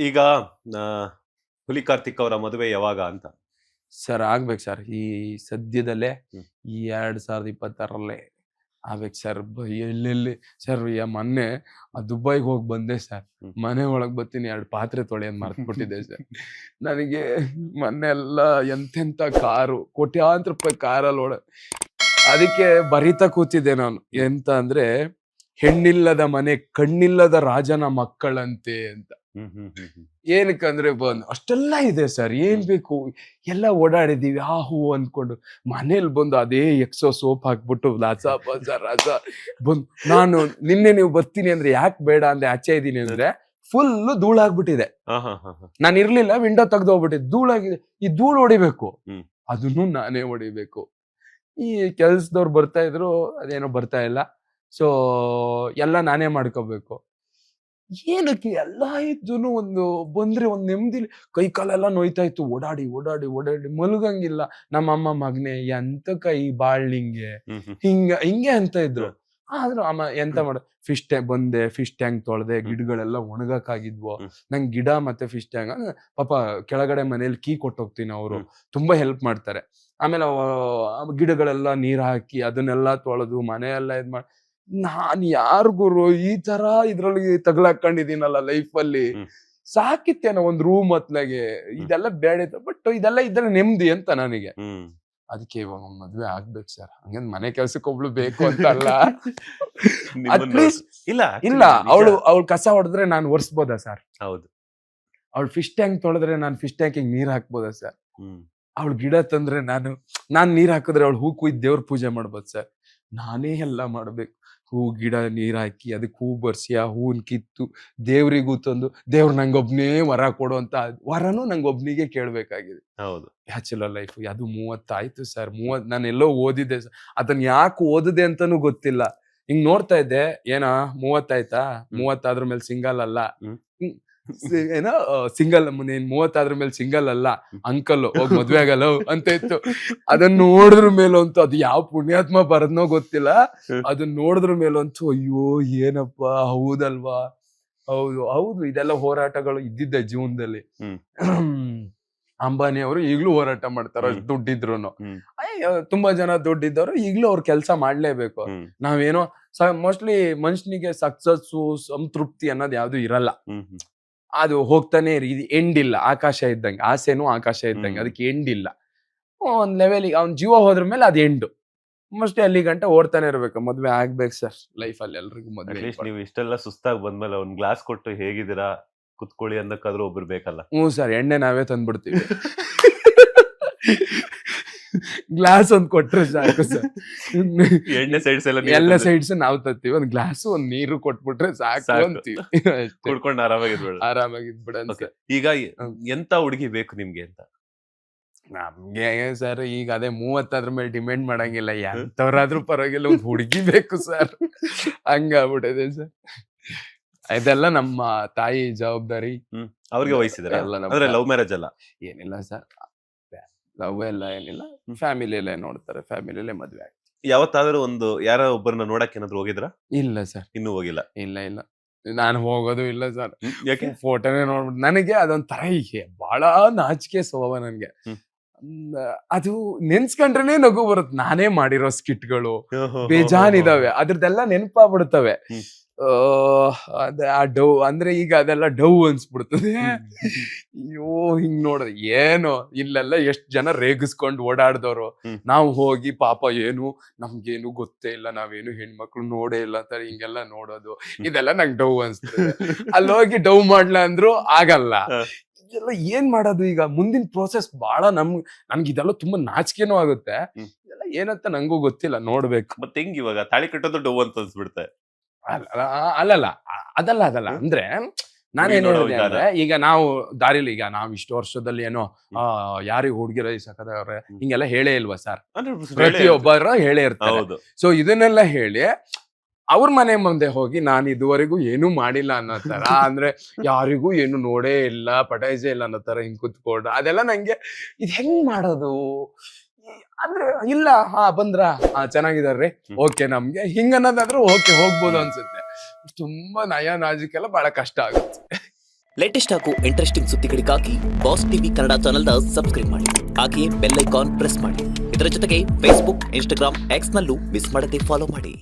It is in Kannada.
ಈಗ ಆ, ಹುಲಿ ಕಾರ್ತಿಕ್ ಅವರ ಮದುವೆ ಯಾವಾಗ ಅಂತ? ಸರ್ ಆಗ್ಬೇಕು ಸರ್ ಈ ಸದ್ಯದಲ್ಲೇ ಹ್ಮ್. ಈ 2026 ಆಗ್ಬೇಕು ಸರ್. ಎಲ್ಲೆಲ್ಲಿ ಸರ್ ಮೊನ್ನೆ ದುಬೈಗೆ ಹೋಗಿ ಬಂದೆ ಸರ್. ಹ್ಮ್. ಮನೆ ಒಳಗ್ ಬರ್ತೀನಿ 2 ಪಾತ್ರೆ ತೊಳೆಯೋದ್ ಮರ್ತ್ಬಿಟ್ಟಿದ್ದೆ ಸರ್. ನನಗೆ ಮೊನ್ನೆ ಎಲ್ಲ ಎಂತೆಂತ ಕಾರು ಕೋಟ್ಯಾಂತರ ರೂಪಾಯಿ ಕಾರಲ್ಲಿ ಅದಕ್ಕೆ ಬರಿತಾ ಕೂತಿದ್ದೆ ನಾನು. ಎಂತ ಅಂದ್ರೆ ಹೆಣ್ಣಿಲ್ಲದ ಮನೆ ಕಣ್ಣಿಲ್ಲದ ರಾಜನ ಮಕ್ಕಳಂತೆ ಅಂತ. ಏನಕ್ಕಂದ್ರೆ ಬಂದು ಅಷ್ಟೆಲ್ಲ ಇದೆ ಸರ್, ಏನ್ ಬೇಕು ಎಲ್ಲ ಓಡಾಡಿದೀವಿ ಆ ಹೂ ಅಂದ್ಕೊಂಡು. ಮನೇಲಿ ಬಂದು ಅದೇ ಎಕ್ಸೋ ಸೋಪ್ ಹಾಕ್ಬಿಟ್ಟು ರಸ ಬಂದು ನಾನು ನಿನ್ನೆ ನೀವು ಬರ್ತೀನಿ ಅಂದ್ರೆ ಯಾಕೆ ಬೇಡ ಅಂದ್ರೆ ಆಚೆ ಇದೀನಿ ಅಂದ್ರೆ ಫುಲ್ ಧೂಳಾಗ್ಬಿಟ್ಟಿದೆ. ನಾನು ಇರ್ಲಿಲ್ಲ, ವಿಂಡೋ ತೆಗ್ದು ಹೋಗ್ಬಿಟ್ಟಿದೆ, ಧೂಳಾಗಿದೆ. ಈ ಧೂಳು ಹೊಡಿಬೇಕು, ಅದನ್ನು ನಾನೇ ಹೊಡಿಬೇಕು. ಈ ಕೆಲ್ಸದವ್ರು ಬರ್ತಾ ಇದ್ರು, ಅದೇನೋ ಬರ್ತಾ ಇಲ್ಲ. ಸೊ ಎಲ್ಲ ನಾನೇ ಮಾಡ್ಕೋಬೇಕು. ಏನಕ್ಕೆ ಎಲ್ಲ ಇದ್ದೂನು ಒಂದು ಬಂದ್ರೆ ಒಂದ್ ನೆಮ್ಮದಿಲಿ ಕೈ ಕಾಲೆಲ್ಲ ನೋಯ್ತಾ ಇತ್ತು. ಓಡಾಡಿ ಓಡಾಡಿ ಓಡಾಡಿ ಮಲಗಂಗಿಲ್ಲ. ನಮ್ಮಮ್ಮ ಮಗನೆ ಎಂತ ಕೈ ಬಾಳ್ನಿಂಗೆ ಹಿಂಗೆ ಅಂತ ಇದ್ರು. ಆದ್ರೂ ಅಮ್ಮ ಎಂತ ಮಾಡ ಫಿಶ್ ಟ್ಯಾಂಕ್ ಬಂದೆ, ಫಿಶ್ ಟ್ಯಾಂಕ್ ತೊಳ್ದೆ, ಗಿಡಗಳೆಲ್ಲ ಒಣಗಕ್ಕಾಗಿದ್ವು. ನಂಗೆ ಗಿಡ ಮತ್ತೆ ಫಿಶ್ ಟ್ಯಾಂಕ್ ಪಾಪ ಕೆಳಗಡೆ ಮನೇಲಿ ಕೀ ಕೊಟ್ಟೋಗ್ತೀನಿ, ಅವರು ತುಂಬಾ ಹೆಲ್ಪ್ ಮಾಡ್ತಾರೆ. ಆಮೇಲೆ ಗಿಡಗಳೆಲ್ಲ ನೀರ್ ಹಾಕಿ ಅದನ್ನೆಲ್ಲ ತೊಳೆದು ಮನೆಯೆಲ್ಲ ಇದ್ ಮಾಡಿ ನಾನ್ ಯಾರಿಗುರು ಈ ತರ ಇದ್ರೊಳಗೆ ತಗಲಾಕೊಂಡಿದೀನಲ್ಲ ಲೈಫ್ ಅಲ್ಲಿ. ಸಾಕಿತ್ತೇನೋ ಒಂದ್ ರೂಮ್ ಹೊತ್ಲಾಗೆ, ಇದೆಲ್ಲ ಬೇಡ. ಬಟ್ ಇದೆಲ್ಲ ಇದ್ರೆ ನೆಮ್ಮದಿ ಅಂತ ನನಗೆ. ಅದಕ್ಕೆ ಇವಾಗ ಮದ್ವೆ ಆಗ್ಬೇಕು ಸರ್. ಹಂಗಂದ್ ಮನೆ ಕೆಲ್ಸಕ್ಕೆ ಒಬ್ಳು ಬೇಕು ಅಂತ ಅಲ್ಲ. ಅಟ್ಲೀಸ್ಟ್ ಇಲ್ಲ ಅವಳು ಕಸ ಹೊಡೆದ್ರೆ ನಾನು ಒರ್ಸ್ಬೋದಾ ಸರ್? ಹೌದು. ಅವಳು ಫಿಶ್ ಟ್ಯಾಂಕ್ ತೊಳೆದ್ರೆ ನಾನು ಫಿಶ್ ಟ್ಯಾಂಕಿಗೆ ನೀರ್ ಹಾಕ್ಬೋದಾ ಸರ್? ಅವಳು ಗಿಡ ತಂದ್ರೆ ನಾನ್ ನೀರ್ ಹಾಕಿದ್ರೆ ಅವಳು ಹೂ ಕುಯ್ದು ದೇವ್ರ ಪೂಜೆ ಮಾಡ್ಬೋದು ಸರ್. ನಾನೇ ಎಲ್ಲ ಮಾಡ್ಬೇಕು. ಹೂ ಗಿಡ ನೀರ್ ಹಾಕಿ ಅದಕ್ಕೆ ಹೂ ಬರ್ಸಿ ಆ ಹೂನ್ ಕಿತ್ತು ದೇವ್ರಿಗೂ ತಂದು ದೇವ್ರು ನಂಗೊಬ್ನೇ ವರ ಕೊಡು ಅಂತ ವರನೂ ನಂಗೊಬ್ನಿಗೆ ಕೇಳ್ಬೇಕಾಗಿದೆ. ಹೌದು. ಬ್ಯಾಚುಲರ್ ಲೈಫ್ ಅದು 30 ಆಯ್ತು ಸರ್. ನಾನು ಎಲ್ಲೋ ಓದಿದ್ದೆ ಸರ್, ಅದನ್ನ ಯಾಕೆ ಓದಿದೆ ಅಂತಾನು ಗೊತ್ತಿಲ್ಲ. ಹಿಂಗ್ ನೋಡ್ತಾ ಇದ್ದೆ, ಏನ 30 ಆಯ್ತಾ, 30 ಆದ್ರ ಮೇಲೆ ಸಿಂಗಲ್ ಅಲ್ಲ, ಏನೋ ಸಿಂಗಲ್, ನೀನ್ 30 ಆದ್ರ ಮೇಲೆ ಸಿಂಗಲ್ ಅಲ್ಲ ಅಂಕಲ್, ಹೋಗ್ ಮದ್ವೆ ಆಗಲ್ಲ ಅಂತ ಇತ್ತು. ಅದನ್ನ ನೋಡಿದ್ರ ಮೇಲಂತೂ ಅದು ಯಾವ ಪುಣ್ಯಾತ್ಮ ಬರದ್ನೋ ಗೊತ್ತಿಲ್ಲ, ಅದನ್ನ ನೋಡಿದ್ರ ಮೇಲಂತೂ ಅಯ್ಯೋ ಏನಪ್ಪಾ, ಹೌದಲ್ವಾ? ಹೌದು ಹೌದು, ಇದೆಲ್ಲ ಹೋರಾಟಗಳು ಇದ್ದಿದ್ದೆ ಜೀವನದಲ್ಲಿ. ಅಂಬಾನಿ ಅವರು ಈಗ್ಲೂ ಹೋರಾಟ ಮಾಡ್ತಾರ ದುಡ್ಡಿದ್ರು. ತುಂಬಾ ಜನ ದುಡ್ಡಿದ್ದವರು ಈಗ್ಲೂ ಅವ್ರ ಕೆಲ್ಸ ಮಾಡ್ಲೇಬೇಕು. ನಾವೇನೋ ಮೋಸ್ಟ್ಲಿ ಮನುಷ್ಯನಿಗೆ ಸಕ್ಸಸ್ಸು ಸಂತೃಪ್ತಿ ಅನ್ನೋದು ಯಾವ್ದು ಇರಲ್ಲ. ಅದು ಹೋಗ್ತಾನೆ ಇದು ಎಂಡ್ ಇಲ್ಲ. ಆಕಾಶ ಇದ್ದಂಗೆ, ಆಸೆನೂ ಆಕಾಶ ಇದ್ದಂಗೆ, ಅದಕ್ಕೆ ಎಂಡ್ ಇಲ್ಲ. ಒಂದ್ ಲೆವೆಲಿಗೆ ಅವ್ನ ಜೀವ ಹೋದ್ರ ಮೇಲೆ ಅದು ಎಂಡು. ಮೋಸ್ಟ್ಲಿ ಅಲ್ಲಿ ಗಂಟ ಓಡ್ತಾನೆ ಇರ್ಬೇಕು. ಮದ್ವೆ ಆಗ್ಬೇಕು ಸರ್ ಲೈಫ್ ಅಲ್ಲಿ ಎಲ್ರಿಗೂ ಮದ್ವೆ. ನೀವು ಇಷ್ಟೆಲ್ಲ ಸುಸ್ತಾಗಿ ಬಂದ್ಮೇಲೆ ಒಂದ್ ಗ್ಲಾಸ್ ಕೊಟ್ಟು ಹೇಗಿದ್ದೀರಾ ಕುತ್ಕೊಳ್ಳಿ ಅನ್ನಕ್ಕಾದ್ರೂ ಒಬ್ರು ಬೇಕಲ್ಲ? ಸರ್, ಎಣ್ಣೆ ನಾವೇ ತಂದ್ಬಿಡ್ತೀವಿ. ಗ್ಲಾಸ್ ಒಂದ್ ಕೊಟ್ರೆ ಸಾಕು ಸರ್. ಎಣ್ಣೆ ಸೈಡ್ಸ್ ಎಲ್ಲ ಸೈಡ್ಸ್ ನಾವ್ ತತ್ತೀವಿ. ಒಂದ್ ಗ್ಲಾಸ್ ಒಂದ್ ನೀರು ಕೊಟ್ಬಿಟ್ರೆ ಸಾಕು ಅಂತೀವಿ. ಕುಡ್ಕೊಂಡು ಆರಾಮಾಗಿದ್ಬಿಡ. ಈಗ ಎಂತ ಹುಡುಗಿ ಬೇಕು ನಿಮ್ಗೆ ಅಂತ? ನಮ್ಗೆ ಸರ್ ಈಗ ಅದೇ 30 ಅದ್ರ ಮೇಲೆ ಡಿಮ್ಯಾಂಡ್ ಮಾಡಂಗಿಲ್ಲ. ಎಂತವ್ರಾದ್ರೂ ಪರವಾಗಿಲ್ಲ, ಒಂದ್ ಹುಡುಗಿ ಬೇಕು ಸರ್. ಹಂಗಾಗ್ಬಿಟ್ಟಿದೆ ಸರ್. ಇದೆಲ್ಲ ನಮ್ಮ ತಾಯಿ ಜವಾಬ್ದಾರಿ. ಅವ್ರಿಗೆ ವಹಿಸಿದ್ರೆ ಲವ್ ಮ್ಯಾರೇಜ್ ಅಲ್ಲ? ಏನಿಲ್ಲ ಸರ್, ಲವ್ ಎಲ್ಲ ಏನಿಲ್ಲ, ಫ್ಯಾಮಿಲಿಯಲ್ಲೇ ನೋಡ್ತಾರೆ, ಫ್ಯಾಮಿಲಿಯಲ್ಲೇ ಮದ್ವೆ ಆಗ್ತದೆ. ಯಾವತ್ತಾದ್ರೂ ಒಂದು ಯಾರ ಒಬ್ಬರನ್ನ ನೋಡಕ್ ಏನಾದ್ರು ಹೋಗಿದ್ರ? ಇಲ್ಲ ಸರ್, ಇನ್ನೂ ಹೋಗಿಲ್ಲ. ಇಲ್ಲ ನಾನು ಹೋಗೋದು ಇಲ್ಲ ಸರ್. ಯಾಕೆ? ಫೋಟೋನೇ ನೋಡ್ಬಿಟ್ಟು ನನಗೆ ಅದೊಂಥರ ಬಹಳ ನಾಚಿಕೆ ಸ್ವಭಾವ ನನ್ಗೆ. ಅದು ನೆನ್ಸ್ಕೊಂಡ್ರೇನೆ ನಗು ಬರುತ್ತೆ. ನಾನೇ ಮಾಡಿರೋ ಸ್ಕಿಟ್ಗಳು ಬೇಜಾನಿದಾವೆ, ಅದ್ರದ್ದೆಲ್ಲ ನೆನಪಾಗ್ಬಿಡ್ತವೆ. ಆ ಡವ್ ಅಂದ್ರೆ ಈಗ ಅದೆಲ್ಲ ಡವ್ ಅನ್ಸ್ಬಿಡ್ತದೆ. ಅಯ್ಯೋ ಹಿಂಗ್ ನೋಡ್ರಿ ಏನೋ ಇಲ್ಲೆಲ್ಲ ಎಷ್ಟ್ ಜನ ರೇಗಿಸ್ಕೊಂಡು ಓಡಾಡ್ದವ್ರು. ನಾವು ಹೋಗಿ ಪಾಪ ಏನು ನಮ್ಗೇನು ಗೊತ್ತೇ ಇಲ್ಲ, ನಾವೇನು ಹೆಣ್ಮಕ್ಳು ನೋಡೇ ಇಲ್ಲ ಅಂತಾರೆ, ಹಿಂಗೆಲ್ಲ ನೋಡೋದು ಇದೆಲ್ಲ ನಂಗೆ ಡವ್ ಅನ್ಸ್ತದೆ. ಅಲ್ಲಿ ಹೋಗಿ ಡವ್ ಮಾಡ್ಲಾ ಅಂದ್ರು ಆಗಲ್ಲ. ಇದೆಲ್ಲ ಏನ್ ಮಾಡೋದು ಈಗ? ಮುಂದಿನ ಪ್ರೋಸೆಸ್ ಬಹಳ ನನ್ಗೆ ಇದೆಲ್ಲ ತುಂಬಾ ನಾಚಿಕೆನೂ ಆಗುತ್ತೆ. ಇದೆಲ್ಲ ಏನಂತ ನಂಗೂ ಗೊತ್ತಿಲ್ಲ, ನೋಡ್ಬೇಕು. ಮತ್ತೆ ಹೆಂಗ್ ಇವಾಗ ತಾಳಿ ಕಟ್ಟೋದು ಡವ್ ಅಂತ ಅನ್ಸ್ಬಿಡುತ್ತೆ? ಅಲ್ಲಲ್ಲ ಅದಲ್ಲ ಅಂದ್ರೆ ನಾನೇನು ಹೇಳಿದೆ ಅಂದ್ರೆ, ಈಗ ನಾವು ದಾರಿಲಿ ಈಗ ನಾವ್ ಇಷ್ಟು ವರ್ಷದಲ್ಲಿ ಏನೋ ಯಾರಿಗ ಹುಡುಗಿರ ಸಕದವ್ರೆ ಹಿಂಗೆಲ್ಲ ಹೇಳೇ ಇಲ್ವಾ ಸರ್? ಪ್ರತಿಯೊಬ್ಬರ ಹೇಳೇ ಇರ್ತಾರೆ. ಸೊ ಇದನ್ನೆಲ್ಲ ಹೇಳಿ ಅವ್ರ ಮನೆ ಮುಂದೆ ಹೋಗಿ ನಾನು ಇದುವರೆಗೂ ಏನು ಮಾಡಿಲ್ಲ ಅನ್ನೋ ತರ, ಅಂದ್ರೆ ಯಾರಿಗೂ ಏನು ನೋಡೇ ಇಲ್ಲ, ಪಟಾಯಿಸೇ ಇಲ್ಲ ಅನ್ನೋ ತರ ಹಿಂಗ್ ಕುತ್ಕೊಂಡು ಅದೆಲ್ಲ ನಂಗೆ ಇದ್ ಹೆಂಗ್ ಮಾಡೋದು ಅಂದ್ರೆ ಇಲ್ಲ. ಬಂದ್ರ ಚೆನ್ನಾಗಿದಾರ್ರಿ, ಓಕೆ, ನಮ್ಗೆ ಹಿಂಗ ಅನ್ನೋದಾದ್ರೂ ಓಕೆ ಹೋಗ್ಬೋದು ಅನ್ಸುತ್ತೆ. ತುಂಬಾ ನಯ ನಾಜಿಕೆಲ್ಲ ಬಹಳ ಕಷ್ಟ ಆಗುತ್ತೆ. ಲೇಟೆಸ್ಟ್ ಹಾಗೂ ಇಂಟ್ರೆಸ್ಟಿಂಗ್ ಸುದ್ದಿಗಳಿಗಾಗಿ ಬಾಸ್ ಟಿವಿ ಕನ್ನಡ ಚಾನೆಲ್ನ ಸಬ್ಸ್ಕ್ರೈಬ್ ಮಾಡಿ. ಹಾಗೆಯೇ ಬೆಲ್ ಐಕಾನ್ ಪ್ರೆಸ್ ಮಾಡಿ. ಇದರ ಜೊತೆಗೆ ಫೇಸ್ಬುಕ್, ಇನ್ಸ್ಟಾಗ್ರಾಮ್, ಎಕ್ಸ್ ನಲ್ಲೂ ಮಿಸ್ ಮಾಡದೆ ಫಾಲೋ ಮಾಡಿ.